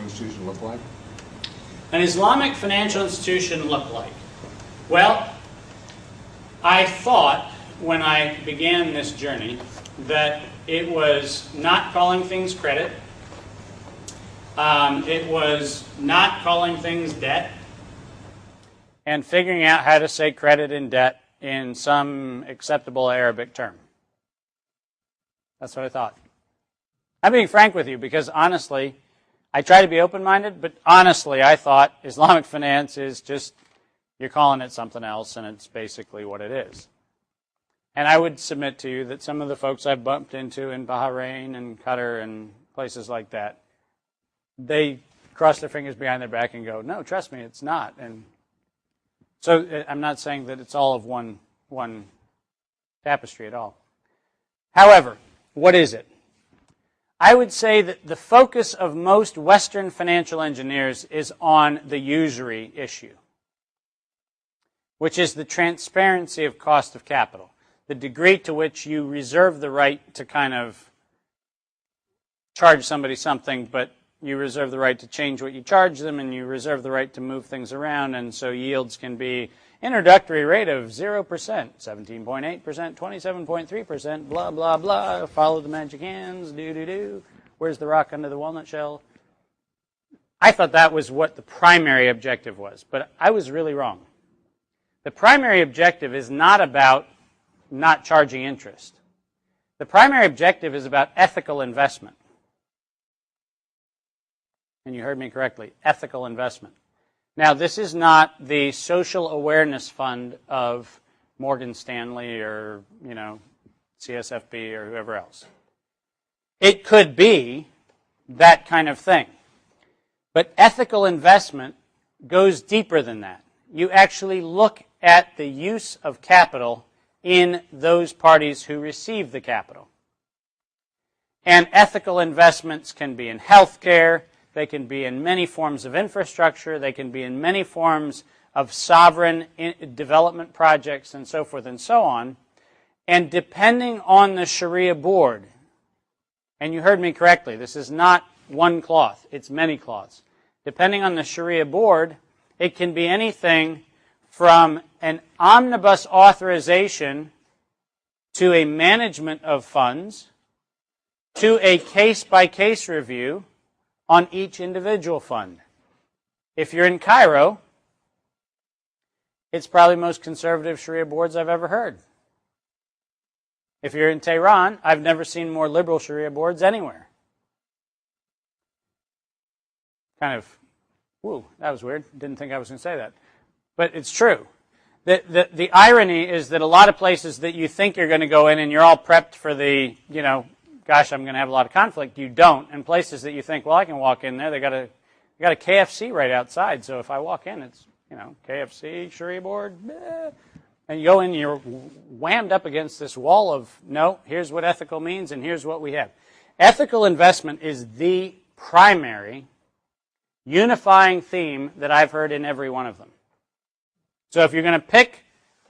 institution look like? An Islamic financial institution look like? Well, I thought when I began this journey that it was not calling things credit, it was not calling things debt, and figuring out how to say credit and debt in some acceptable Arabic term. That's what I thought. I'm being frank with you because honestly, I try to be open-minded, but honestly, I thought Islamic finance is just, you're calling it something else, and it's basically what it is. And I would submit to you that some of the folks I've bumped into in Bahrain and Qatar and places like that, they cross their fingers behind their back and go, no, trust me, it's not. And so I'm not saying that it's all of one tapestry at all. However, what is it? I would say that the focus of most Western financial engineers is on the usury issue, which is the transparency of cost of capital, the degree to which you reserve the right to kind of charge somebody something, but you reserve the right to change what you charge them, and you reserve the right to move things around, and so yields can be introductory rate of 0%, 17.8%, 27.3%, blah, blah, blah, follow the magic hands, do. Where's the rock under the walnut shell? I thought that was what the primary objective was, but I was really wrong. The primary objective is not about not charging interest. The primary objective is about ethical investment. And you heard me correctly, ethical investment. Now, this is not the social awareness fund of Morgan Stanley or, CSFB or whoever else. It could be that kind of thing. But ethical investment goes deeper than that. You actually look at the use of capital in those parties who receive the capital. And ethical investments can be in healthcare. They can be in many forms of infrastructure. They can be in many forms of sovereign development projects and so forth and so on. And depending on the Sharia board, and you heard me correctly, this is not one cloth, it's many cloths. Depending on the Sharia board, it can be anything from an omnibus authorization to a management of funds to a case-by-case review on each individual fund. If you're in Cairo, it's probably the most conservative Sharia boards I've ever heard. If you're in Tehran, I've never seen more liberal Sharia boards anywhere. Kind of, whoa, that was weird. Didn't think I was going to say that. But it's true. The irony is that a lot of places that you think you're going to go in and you're all prepped for the, gosh, I'm going to have a lot of conflict, you don't. And places that you think, well, I can walk in there, they got a KFC right outside, so if I walk in, it's, KFC, Sharia board, and you go in, you're whammed up against this wall of, no, here's what ethical means, and here's what we have. Ethical investment is the primary unifying theme that I've heard in every one of them. So if you're going to pick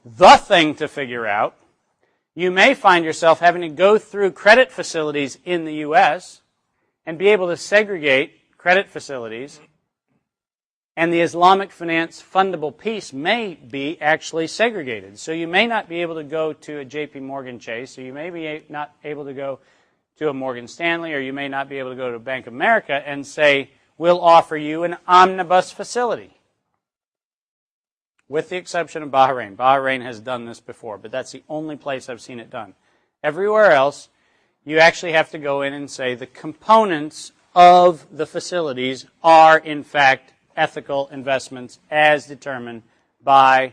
the thing to figure out, you may find yourself having to go through credit facilities in the U.S. and be able to segregate credit facilities, and the Islamic finance fundable piece may be actually segregated. So you may not be able to go to a J.P. Morgan Chase, or you may be not able to go to a Morgan Stanley, or you may not be able to go to Bank of America and say, we'll offer you an omnibus facility. With the exception of Bahrain. Bahrain has done this before, but that's the only place I've seen it done. Everywhere else, you actually have to go in and say the components of the facilities are, in fact, ethical investments as determined by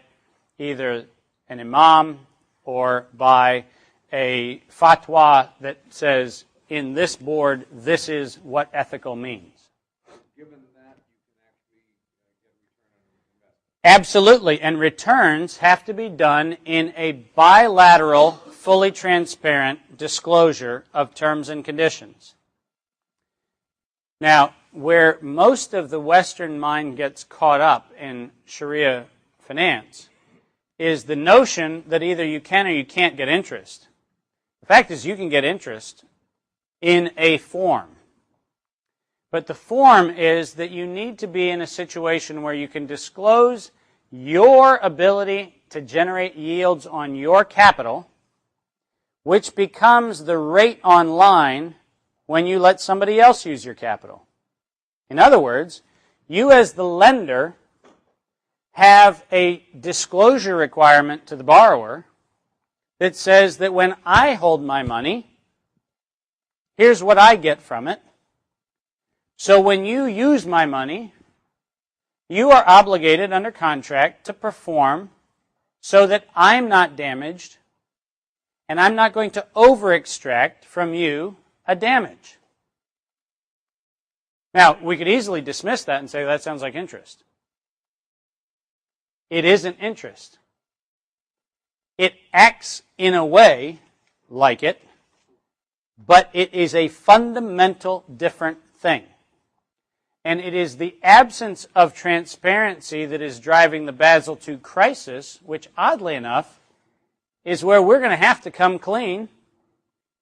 either an imam or by a fatwa that says, in this board, this is what ethical means. Absolutely, and returns have to be done in a bilateral, fully transparent disclosure of terms and conditions. Now, where most of the Western mind gets caught up in Sharia finance is the notion that either you can or you can't get interest. The fact is you can get interest in a form. But the form is that you need to be in a situation where you can disclose your ability to generate yields on your capital, which becomes the rate online when you let somebody else use your capital. In other words, you as the lender have a disclosure requirement to the borrower that says that when I hold my money, here's what I get from it. So when you use my money, you are obligated under contract to perform so that I'm not damaged and I'm not going to over-extract from you a damage. Now, we could easily dismiss that and say that sounds like interest. It isn't interest. It acts in a way like it, but it is a fundamental different thing. And it is the absence of transparency that is driving the Basel II crisis, which oddly enough is where we're going to have to come clean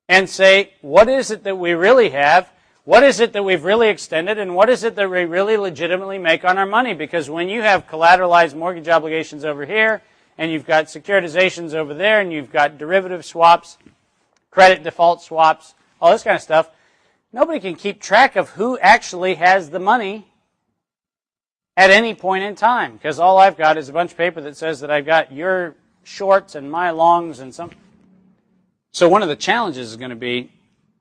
and say, what is it that we really have? What is it that we've really extended? And what is it that we really legitimately make on our money? Because when you have collateralized mortgage obligations over here, and you've got securitizations over there, and you've got derivative swaps, credit default swaps, all this kind of stuff, nobody can keep track of who actually has the money at any point in time, because all I've got is a bunch of paper that says that I've got your shorts and my longs and some. So one of the challenges is going to be,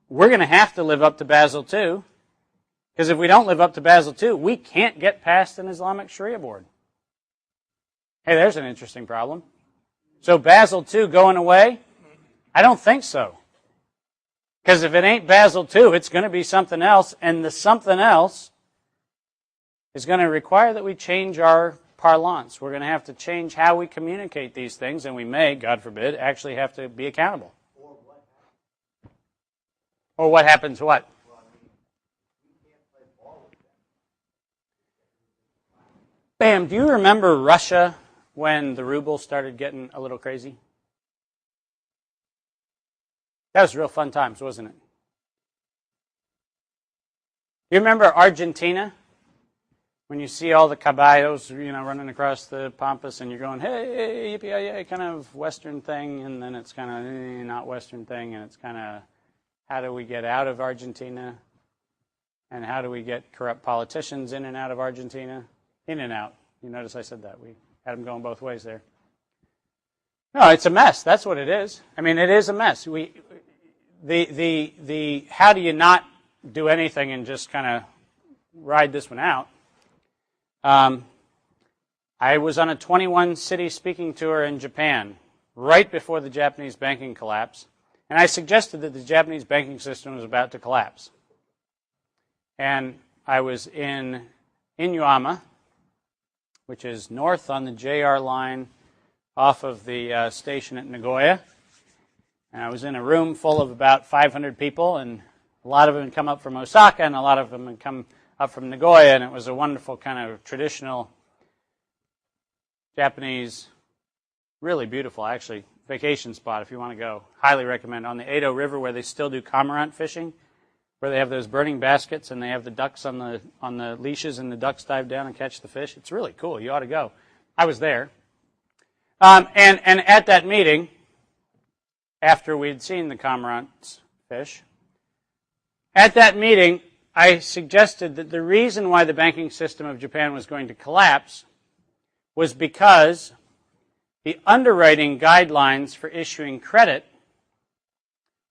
we're going to have to live up to Basel II, because if we don't live up to Basel II, we can't get past an Islamic Sharia board. Hey, there's an interesting problem. So Basel II going away? I don't think so. Because if it ain't Basel II, it's going to be something else, and the something else is going to require that we change our parlance. We're going to have to change how we communicate these things, and we may, God forbid, actually have to be accountable. Or what happens what? Bam, do you remember Russia when the ruble started getting a little crazy? That was real fun times, wasn't it? You remember Argentina? When you see all the caballos, running across the pampas, and you're going, hey, yippee-yay, kind of Western thing, and then it's kind of not Western thing, and it's kind of, how do we get out of Argentina? And how do we get corrupt politicians in and out of Argentina? In and out. You notice I said that. We had them going both ways there. No, it's a mess. That's what it is. I mean, it is a mess. The how do you not do anything and just kind of ride this one out? I was on a 21-city speaking tour in Japan right before the Japanese banking collapse, and I suggested that the Japanese banking system was about to collapse. And I was in Inuyama, which is north on the JR line off of the station at Nagoya. And I was in a room full of about 500 people, and a lot of them had come up from Osaka, and a lot of them had come up from Nagoya, and it was a wonderful kind of traditional Japanese, really beautiful, actually, vacation spot if you want to go. Highly recommend. On the Edo River, where they still do cormorant fishing, where they have those burning baskets and they have the ducks on the leashes, and the ducks dive down and catch the fish. It's really cool. You ought to go. I was there. And at that meeting, after we'd seen the cormorants fish, at that meeting, I suggested that the reason why the banking system of Japan was going to collapse was because the underwriting guidelines for issuing credit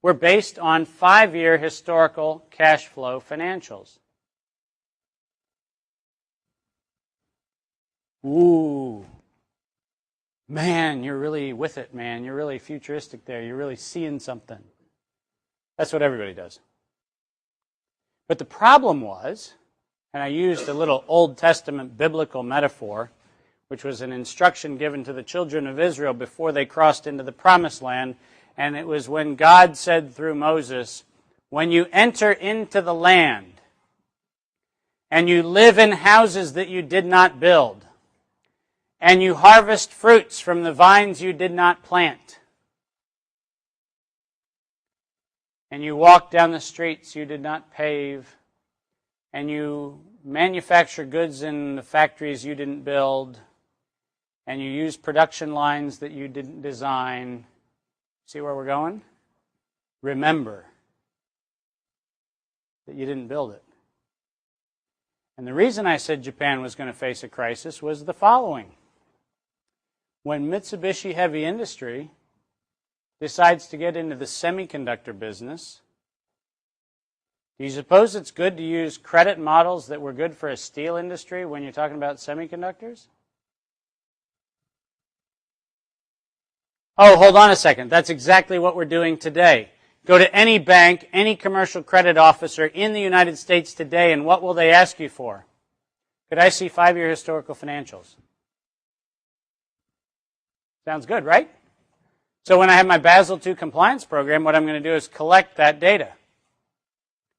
were based on 5-year historical cash flow financials. Ooh. Man, you're really with it, man. You're really futuristic there. You're really seeing something. That's what everybody does. But the problem was, and I used a little Old Testament biblical metaphor, which was an instruction given to the children of Israel before they crossed into the Promised Land, and it was when God said through Moses, when you enter into the land and you live in houses that you did not build, and you harvest fruits from the vines you did not plant, and you walk down the streets you did not pave, and you manufacture goods in the factories you didn't build, and you use production lines that you didn't design, see where we're going? Remember that you didn't build it. And the reason I said Japan was going to face a crisis was the following. When Mitsubishi Heavy Industry decides to get into the semiconductor business, do you suppose it's good to use credit models that were good for a steel industry when you're talking about semiconductors? Oh, hold on a second. That's exactly what we're doing today. Go to any bank, any commercial credit officer in the United States today, and what will they ask you for? Could I see 5-year historical financials? Sounds good, right? So when I have my Basel II compliance program, what I'm going to do is collect that data.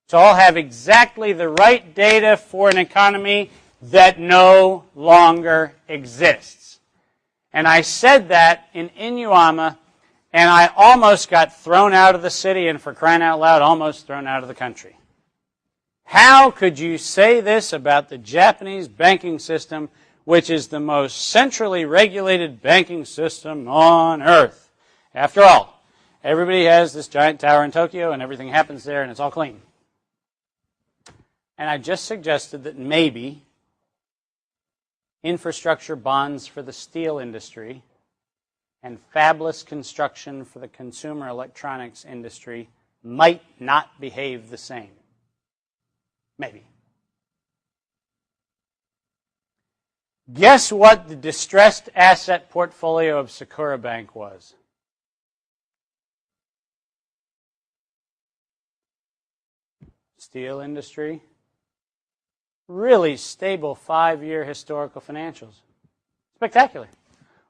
So I'll have exactly the right data for an economy that no longer exists. And I said that in Inuyama, and I almost got thrown out of the city, and for crying out loud, almost thrown out of the country. How could you say this about the Japanese banking system, which is the most centrally regulated banking system on earth? After all, everybody has this giant tower in Tokyo, and everything happens there, and it's all clean. And I just suggested that maybe infrastructure bonds for the steel industry and fabless construction for the consumer electronics industry might not behave the same. Maybe. Guess what the distressed asset portfolio of Sakura Bank was? Steel industry. Really stable 5-year historical financials. Spectacular.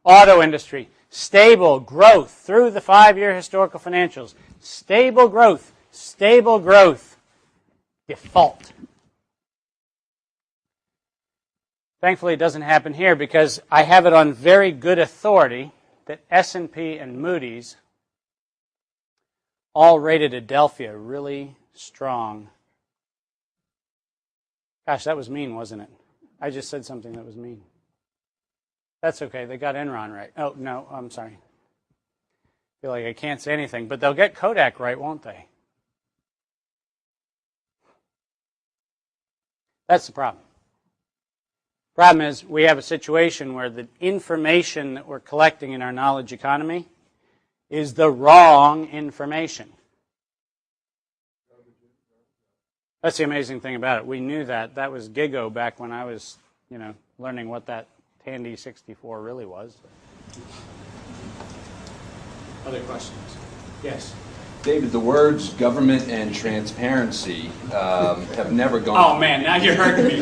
Auto industry. Stable growth through the 5-year historical financials. Stable growth. Stable growth. Default. Thankfully, it doesn't happen here because I have it on very good authority that S&P and Moody's all rated Adelphia really strong. Gosh, that was mean, wasn't it? I just said something that was mean. That's okay. They got Enron right. Oh, no, I'm sorry. I feel like I can't say anything, but they'll get Kodak right, won't they? That's the problem. Problem is, we have a situation where the information that we're collecting in our knowledge economy is the wrong information. That's the amazing thing about it. We knew that. That was Gigo back when I was, learning what that Tandy 64 really was. Other questions? Yes. David, the words government and transparency have never gone... Oh, man, now you're hurting me.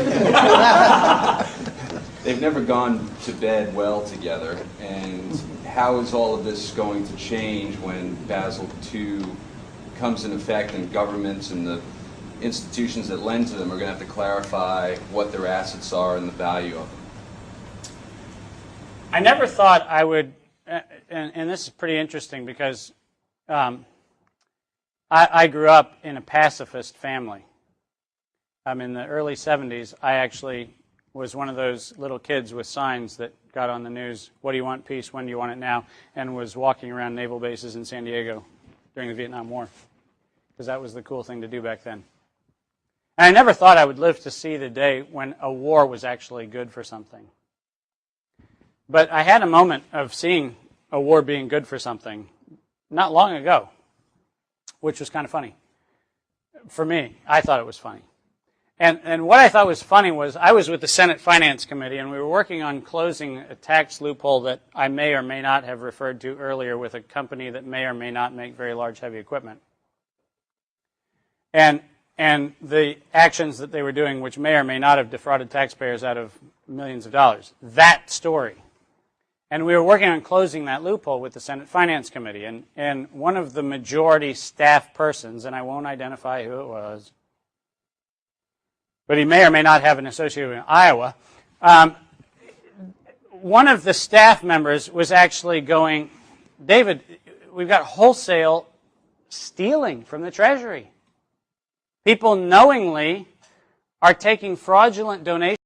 They've never gone to bed well together. And how is all of this going to change when Basel II comes in effect and governments and the institutions that lend to them are going to have to clarify what their assets are and the value of them? I never thought I would, and this is pretty interesting because I grew up in a pacifist family. In the early 70s, I actually was one of those little kids with signs that got on the news, what do you want, peace, when do you want it now, and was walking around naval bases in San Diego during the Vietnam War, because that was the cool thing to do back then. And I never thought I would live to see the day when a war was actually good for something. But I had a moment of seeing a war being good for something not long ago, which was kind of funny. For me, I thought it was funny. And what I thought was funny was I was with the Senate Finance Committee, and we were working on closing a tax loophole that I may or may not have referred to earlier with a company that may or may not make very large, heavy equipment. And the actions that they were doing, which may or may not have defrauded taxpayers out of millions of dollars. That story. And we were working on closing that loophole with the Senate Finance Committee. And one of the majority staff persons, and I won't identify who it was, but he may or may not have an association in Iowa, one of the staff members was actually going, David, we've got wholesale stealing from the Treasury. People knowingly are taking fraudulent donations